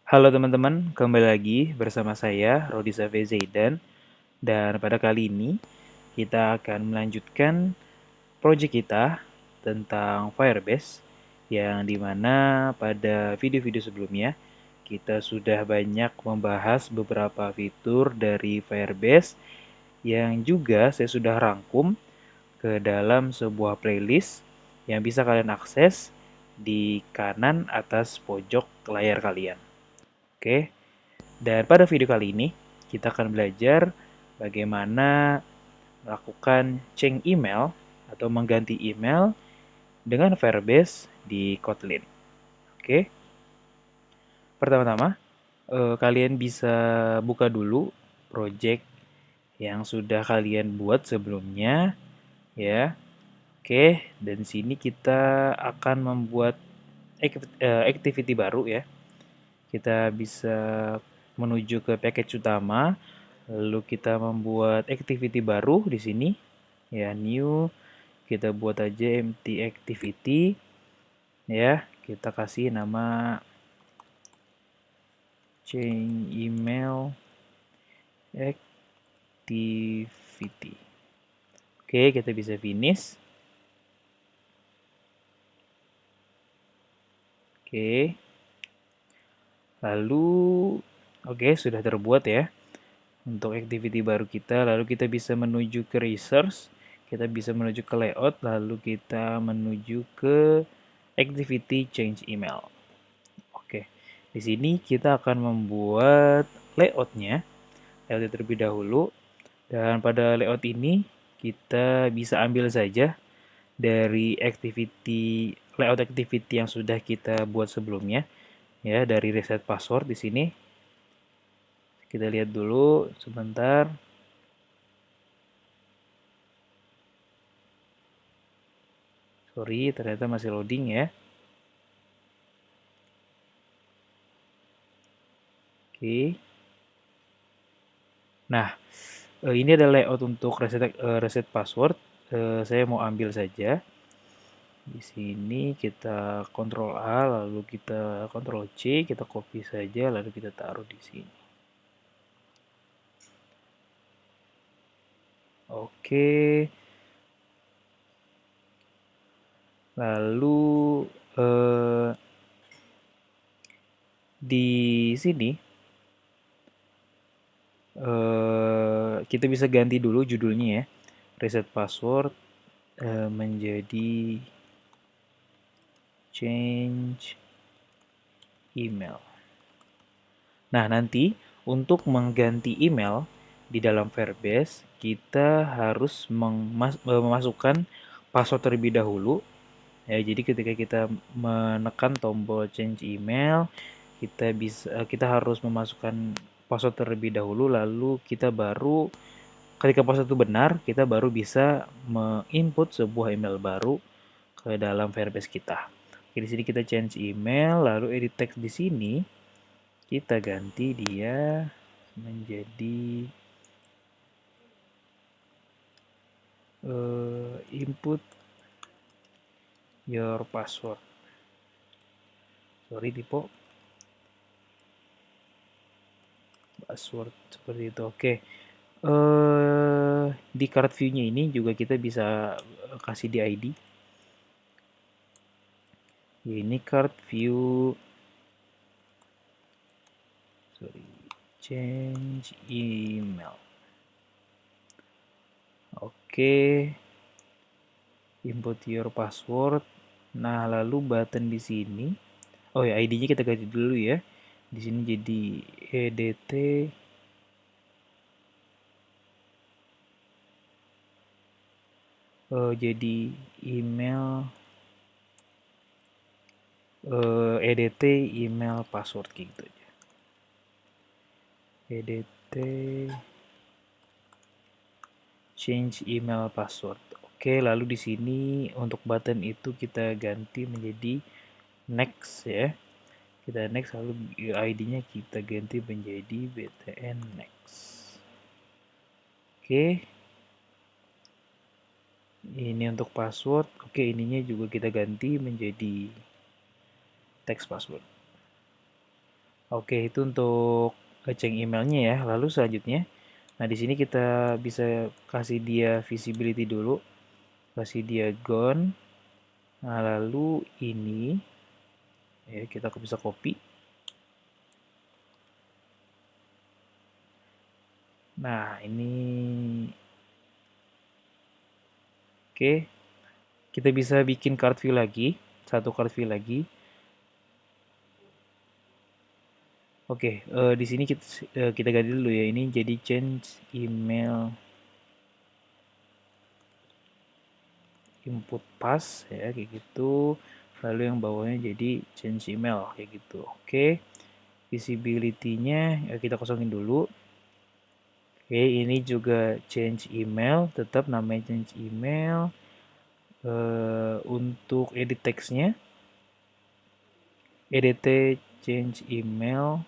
Halo teman-teman, kembali lagi bersama saya Rodi Safe Zaidan dan pada kali ini kita akan melanjutkan proyek kita tentang Firebase yang dimana pada video-video sebelumnya kita sudah banyak membahas beberapa fitur dari Firebase yang juga saya sudah rangkum ke dalam sebuah playlist yang bisa kalian akses di kanan atas pojok layar kalian. Oke, dan pada video kali ini, kita akan belajar bagaimana melakukan change email atau mengganti email dengan Firebase di Kotlin. Oke, pertama-tama kalian bisa buka dulu project yang sudah kalian buat sebelumnya, ya. Oke, dan sini kita akan membuat activity baru ya. Kita bisa menuju ke package utama. Lalu kita membuat activity baru di sini. Ya, new. Kita buat aja empty activity. Ya, kita kasih nama change email activity. Oke, kita bisa finish. Oke. Lalu, oke, sudah terbuat ya untuk activity baru kita. Lalu kita bisa menuju ke resource, kita bisa menuju ke layout, lalu kita menuju ke activity change email. Oke, di sini kita akan membuat layoutnya, layout terlebih dahulu. Dan pada layout ini kita bisa ambil saja dari layout activity yang sudah kita buat sebelumnya, ya, dari reset password di sini. Kita lihat dulu sebentar. Sorry, ternyata masih loading ya. Oke. Nah, ini ada layout untuk reset password. Saya mau ambil saja. Di sini kita Ctrl A, lalu kita Ctrl C, kita copy saja, lalu kita taruh di sini. Oke. Lalu di sini kita bisa ganti dulu judulnya ya. Reset password menjadi change email. Nah, nanti untuk mengganti email di dalam Firebase, kita harus memasukkan password terlebih dahulu. Ya, jadi ketika kita menekan tombol change email, kita harus memasukkan password terlebih dahulu, lalu kita baru ketika password itu benar, kita baru bisa menginput sebuah email baru ke dalam Firebase kita. Oke, di sini kita change email, lalu edit text di sini kita ganti dia menjadi input your password. Sorry Tipo, password seperti itu. Oke. Di card view-nya ini juga kita bisa kasih di ID. Ini card view, change email. Oke, input your password. Nah, lalu button di sini. Oh ya, ID-nya kita ganti dulu ya. Di sini jadi edt jadi email edt email password gitu aja. Edt change email password. Oke, lalu di sini untuk button itu kita ganti menjadi next ya. Kita next, lalu ID-nya kita ganti menjadi btn next. Oke. Ini untuk password. Oke, ininya juga kita ganti menjadi text password. Oke, itu untuk ngecek emailnya ya. Lalu selanjutnya, nah di sini kita bisa kasih dia visibility dulu, kasih dia gone. Nah, lalu ini ya kita bisa copy. Nah, ini oke. Kita bisa bikin card view lagi, satu card view lagi. Oke, di sini kita ganti dulu ya. Ini jadi change email input pass ya kayak gitu. Lalu yang bawahnya jadi change email kayak gitu. Oke, visibility-nya ya kita kosongin dulu. Oke, ini juga change email, tetap namanya change email. Untuk edit teksnya, edit change email.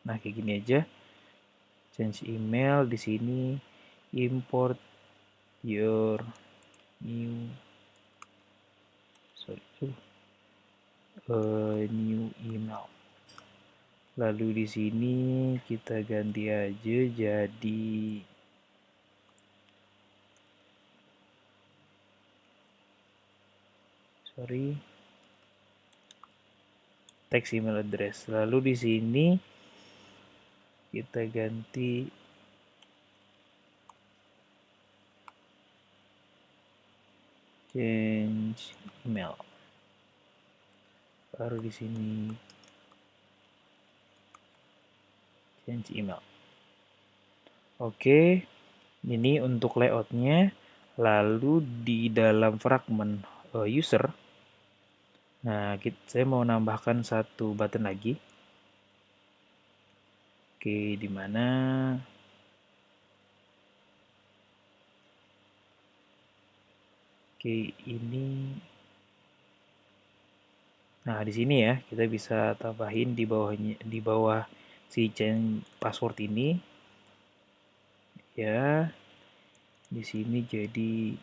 Nah, kayak gini aja. Change email di sini import your new new email. Lalu di sini kita ganti aja jadi text email address. Lalu di sini kita ganti change email. Baru di sini change email. Oke, ini untuk layoutnya. Lalu di dalam fragment user, nah saya mau nambahkan satu button lagi. Oke, di mana? Oke, ini. Nah, di sini ya kita bisa tambahin di bawahnya, di bawah si change password ini ya. Di sini jadi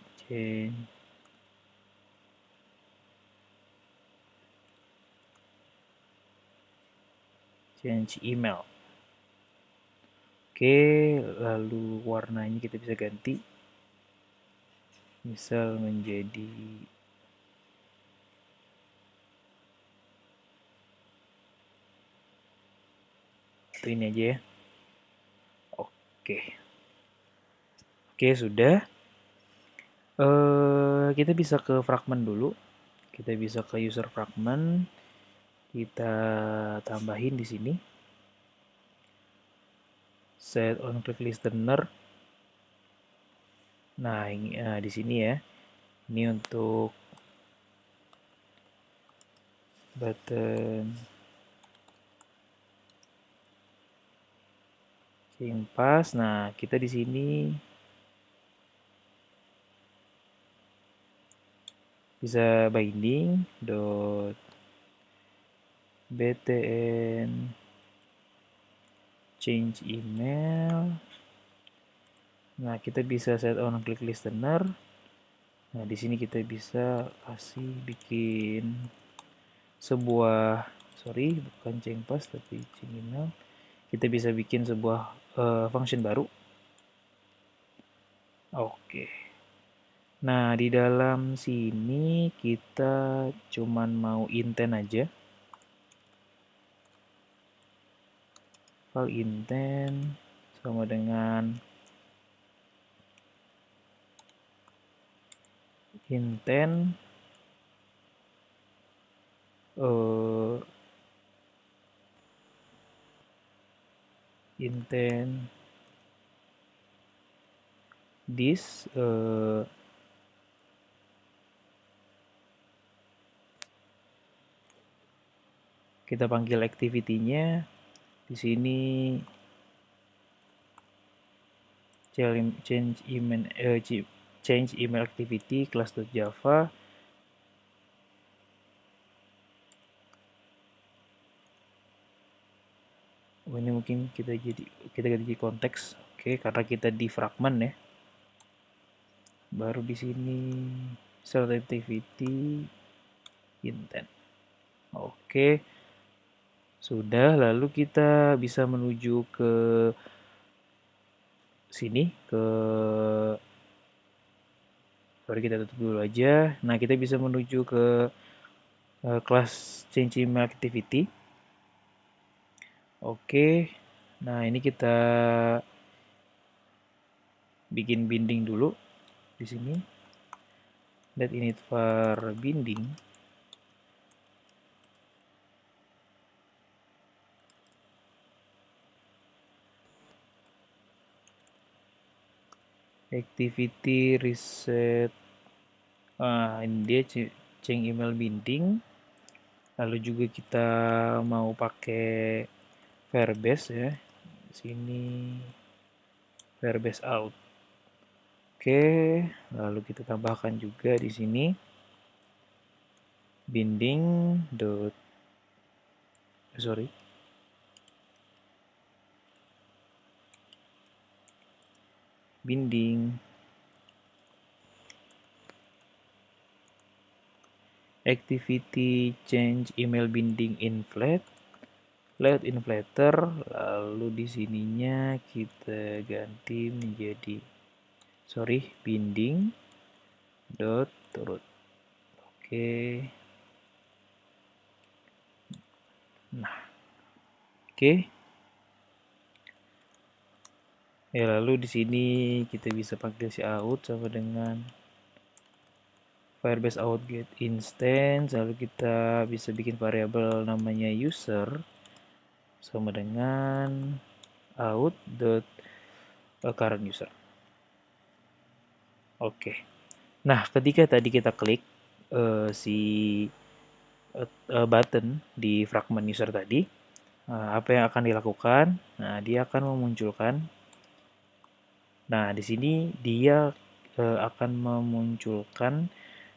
change email. Oke, lalu warnanya kita bisa ganti. Misal menjadi ini aja ya. Oke. Oke, sudah. Kita bisa ke fragment dulu. Kita bisa ke user fragment. Kita tambahin di sini. Set on click listener. Nah, ini di sini ya. Ini untuk button change pass. Nah, kita di sini bisa binding dot btn change email. Nah, kita bisa set on click listener. Nah, di sini kita bisa kasih bikin sebuah, bukan change pass tapi change email. Kita bisa bikin sebuah function baru. Oke. Nah, di dalam sini kita cuman mau intent aja. File intent sama dengan intent intent this kita panggil activity-nya di sini change email activity class.java. Ini mungkin kita ganti konteks. Oke, karena kita di fragment ya. Baru di sini start activity intent. Oke, sudah. Lalu kita bisa menuju ke sini, sorry kita tutup dulu aja. Nah, kita bisa menuju ke kelas change email activity. Oke, nah ini kita bikin binding dulu di sini. Let init var binding. Activity reset. Ini dia change email binding. Lalu juga kita mau pakai Firebase ya. Sini Firebase out. Oke, lalu kita tambahkan juga di sini binding dot sorry binding activity change email binding in flat layout in flatter, lalu di sininya kita ganti menjadi binding dot turut. Oke, nah oke ya, lalu di sini kita bisa panggil si out sama dengan Firebase out get instance, lalu kita bisa bikin variabel namanya user sama dengan out dot current user. Oke. Nah, ketika tadi kita klik si button di fragment user tadi, apa yang akan dilakukan? Nah, dia akan memunculkan. Nah, di sini dia akan memunculkan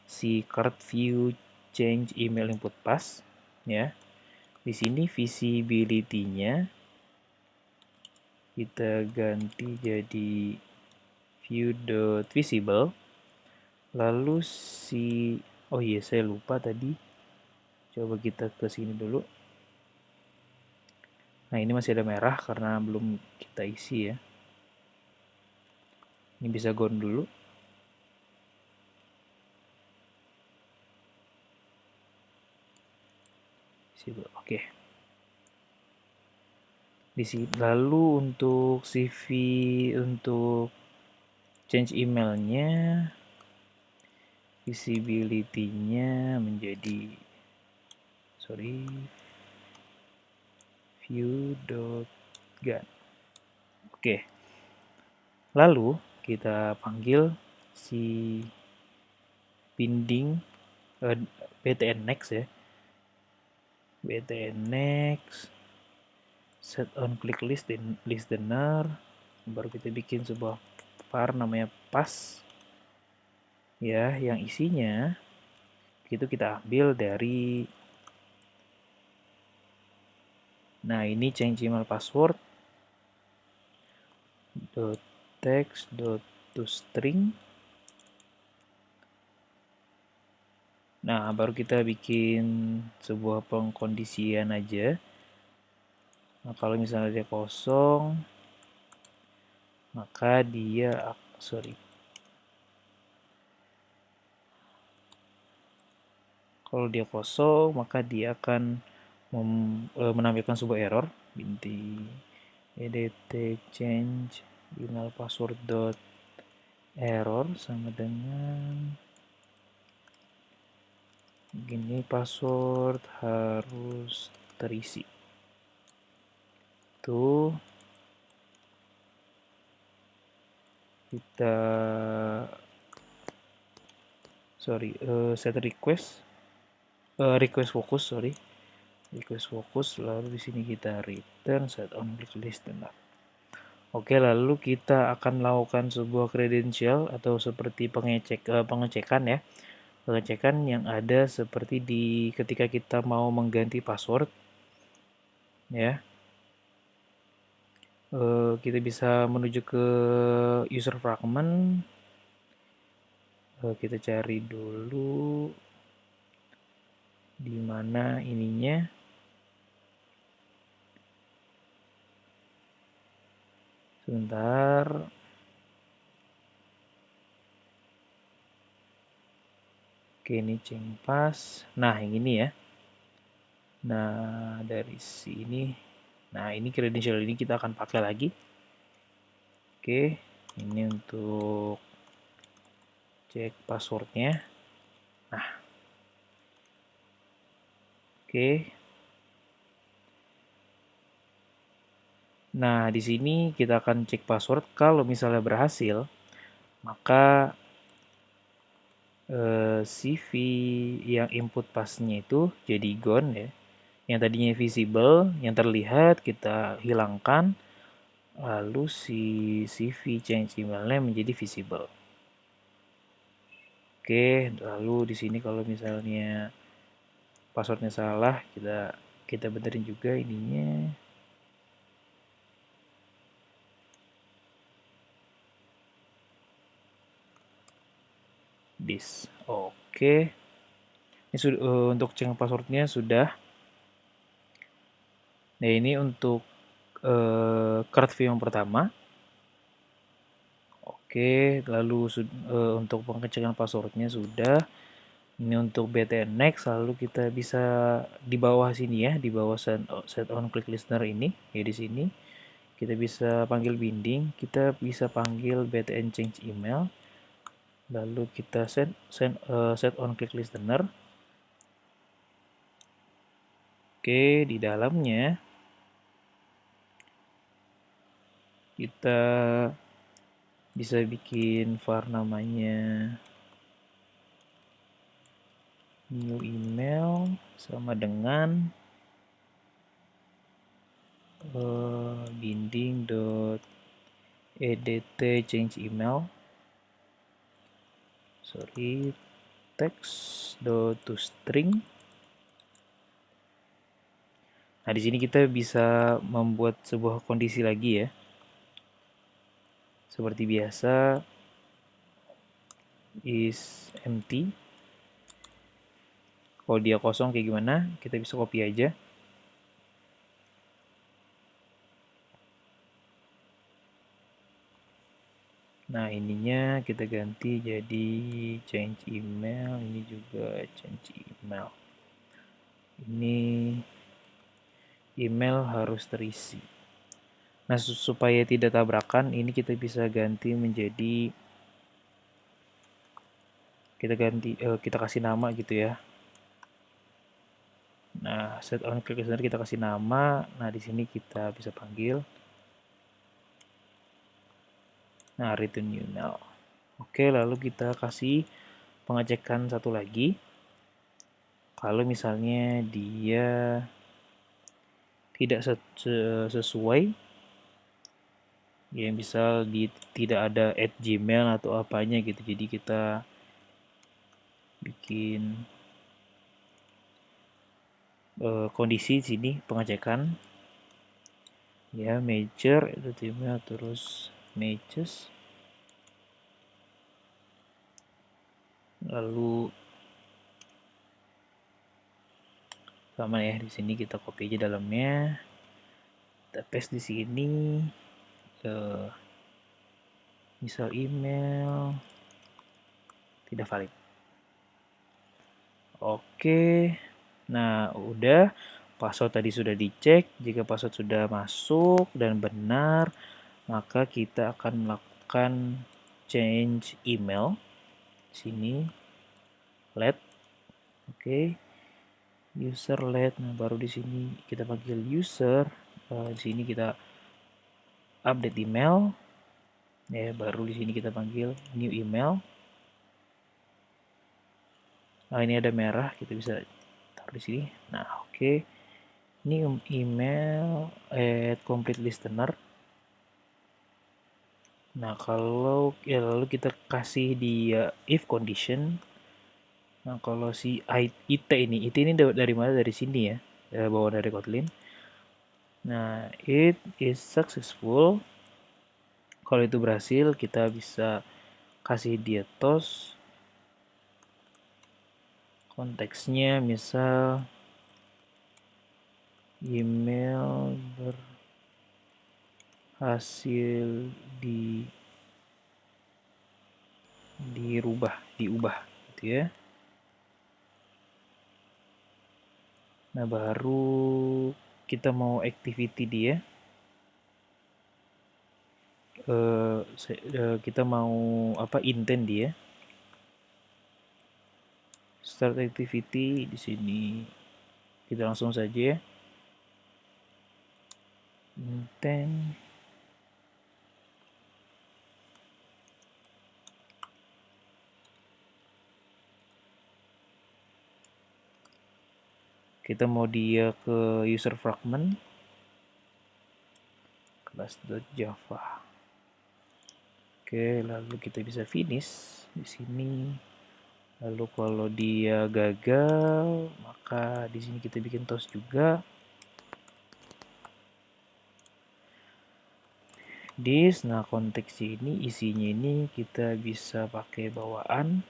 si card view change email input pass ya. Di sini visibility-nya kita ganti jadi view.visible. Lalu oh iya saya lupa tadi. Coba kita ke sini dulu. Nah, ini masih ada merah karena belum kita isi ya. Ini bisa gone dulu. Oke. Di sini lalu untuk CV untuk change emailnya visibility-nya menjadi view.gun. Oke. Lalu kita panggil si binding btn next ya. btn next set on click listener, baru kita bikin sebuah var namanya pass ya, yang isinya itu kita ambil dari ini change email password text toString. Nah, baru kita bikin sebuah pengkondisian aja. Nah, kalau misalnya dia kosong, maka dia kalau dia kosong, maka dia akan menampilkan sebuah error binti edt change email password dot error sama dengan gini, password harus terisi. Tuh kita set request focus request focus, lalu di sini kita return set on click listener. Oke, lalu kita akan melakukan sebuah credential atau seperti pengecekan ya. Pengecekan yang ada seperti di ketika kita mau mengganti password ya. Kita bisa menuju ke user fragment. Kita cari dulu di mana ininya sebentar. Oke, ini cengpas. Nah, yang ini ya. Nah, dari sini. Nah, ini credential ini kita akan pakai lagi. Oke, ini untuk cek passwordnya. Nah, oke. Nah, di sini kita akan cek password. Kalau misalnya berhasil, maka CV yang input pasnya itu jadi gone ya. Yang tadinya visible, yang terlihat kita hilangkan, lalu si CV change emailnya menjadi visible. Oke, lalu di sini kalau misalnya passwordnya salah, kita benerin juga ininya. Oke. Ini untuk cek passwordnya sudah. Nah, ini untuk card view yang pertama. Oke, lalu untuk pengecekan passwordnya sudah. Ini untuk BTN Next, lalu kita bisa di bawah sini ya, di bawah set on click listener ini, ya di sini. Kita bisa panggil binding, kita bisa panggil BTN change email, lalu kita set on click listener. Oke, di dalamnya kita bisa bikin var namanya new email sama dengan binding.edt change email, sorry, text.toString. Nah, di sini kita bisa membuat sebuah kondisi lagi ya. Seperti biasa, is empty. Kalau dia kosong kayak gimana, kita bisa copy aja. Nah, ininya kita ganti jadi change email, ini juga change email. Ini email harus terisi. Nah, supaya tidak tabrakan, ini kita bisa ganti menjadi kita kasih nama gitu ya. Nah, set on click listener kita kasih nama. Nah, di sini kita bisa panggil. Nah, return email. Oke, lalu kita kasih pengecekan satu lagi. Kalau misalnya dia tidak sesuai, ya misal tidak ada @gmail atau apanya gitu. Jadi kita bikin kondisi sini pengecekan ya, major itu timnya, terus matches, lalu sama ya, di sini kita copy aja dalamnya, kita paste di sini, misal email tidak valid. Oke, nah udah, password tadi sudah dicek. Jika password sudah masuk dan benar, maka kita akan melakukan change email. Sini let, oke, user let. Nah, baru di sini kita panggil user. Di sini kita update email. Ya, baru di sini kita panggil new email. Nah, ini ada merah, kita bisa taruh di sini. Nah, oke. Ini email complete listener. Nah, kalau ya lalu kita kasih dia if condition. Nah, kalau si IT ini dari mana? Dari sini ya, bawa dari Kotlin. Nah, it is successful. Kalau itu berhasil, kita bisa kasih dia toast. Konteksnya misal email berhasil diubah gitu ya. Nah, baru kita mau activity dia. Kita mau intent dia. Start activity di sini. Kita langsung saja ya. Intent. Kita mau dia ke user fragment class.java. Oke, lalu kita bisa finish di sini. Lalu kalau dia gagal, maka di sini kita bikin toast juga. Nah, konteks ini isinya ini kita bisa pakai bawaan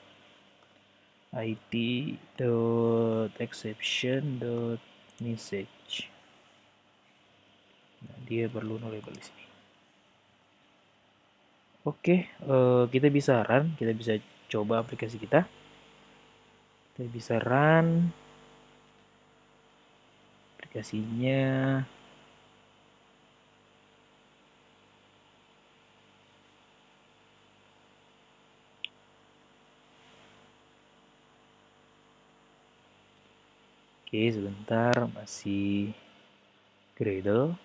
it.exception.message. Nah, dia perlu no label di sini. Oke, kita bisa run, kita bisa coba aplikasi kita. Kita bisa run aplikasinya. Oke, sebentar, masih Gradle.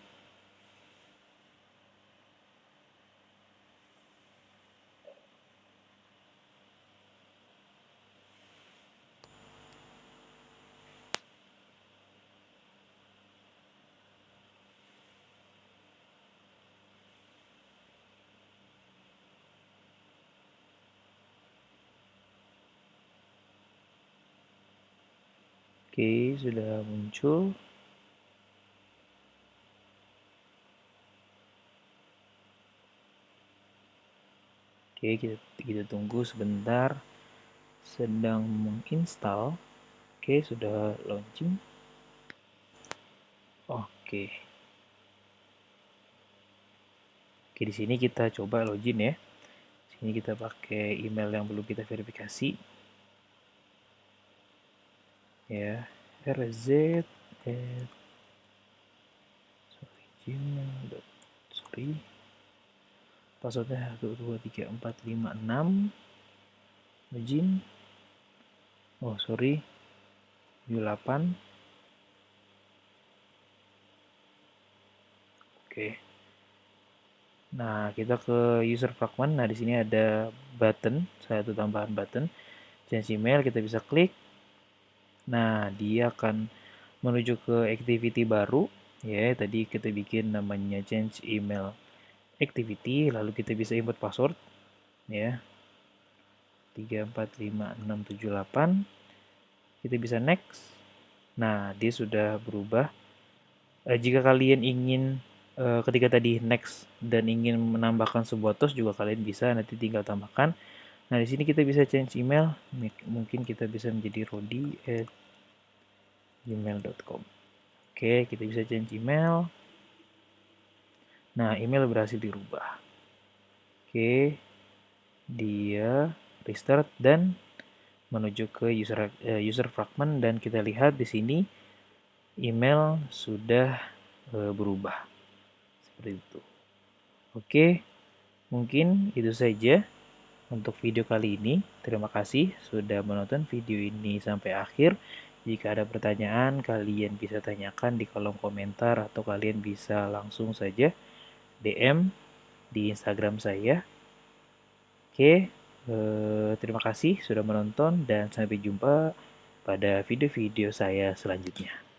Oke, sudah muncul. Oke, kita tunggu sebentar. Sedang menginstal. Oke, sudah launching. Oke. Oke, di sini kita coba login ya. Di sini kita pakai email yang belum kita verifikasi. Ya, rz gmail. Passwordnya 123456. Login. Oh, sorry. 78. Oke. Nah, kita ke user fragment. Nah, di sini ada button, satu tambahan button. Change email, kita bisa klik. Nah, dia akan menuju ke activity baru. Ya, tadi kita bikin namanya change email activity, lalu kita bisa input password. Ya, 345678. Kita bisa next. Nah, dia sudah berubah. Jika kalian ingin ketika tadi next dan ingin menambahkan sebuah toast juga kalian bisa, nanti tinggal tambahkan. Nah, di sini kita bisa change email. Mungkin kita bisa menjadi rodi@gmail.com. Oke, kita bisa change email. Nah, email berhasil dirubah. Oke, dia restart dan menuju ke user fragment, dan kita lihat di sini email sudah berubah seperti itu. Oke, mungkin itu saja untuk video kali ini. Terima kasih sudah menonton video ini sampai akhir. Jika ada pertanyaan, kalian bisa tanyakan di kolom komentar atau kalian bisa langsung saja DM di Instagram saya. Oke, terima kasih sudah menonton dan sampai jumpa pada video-video saya selanjutnya.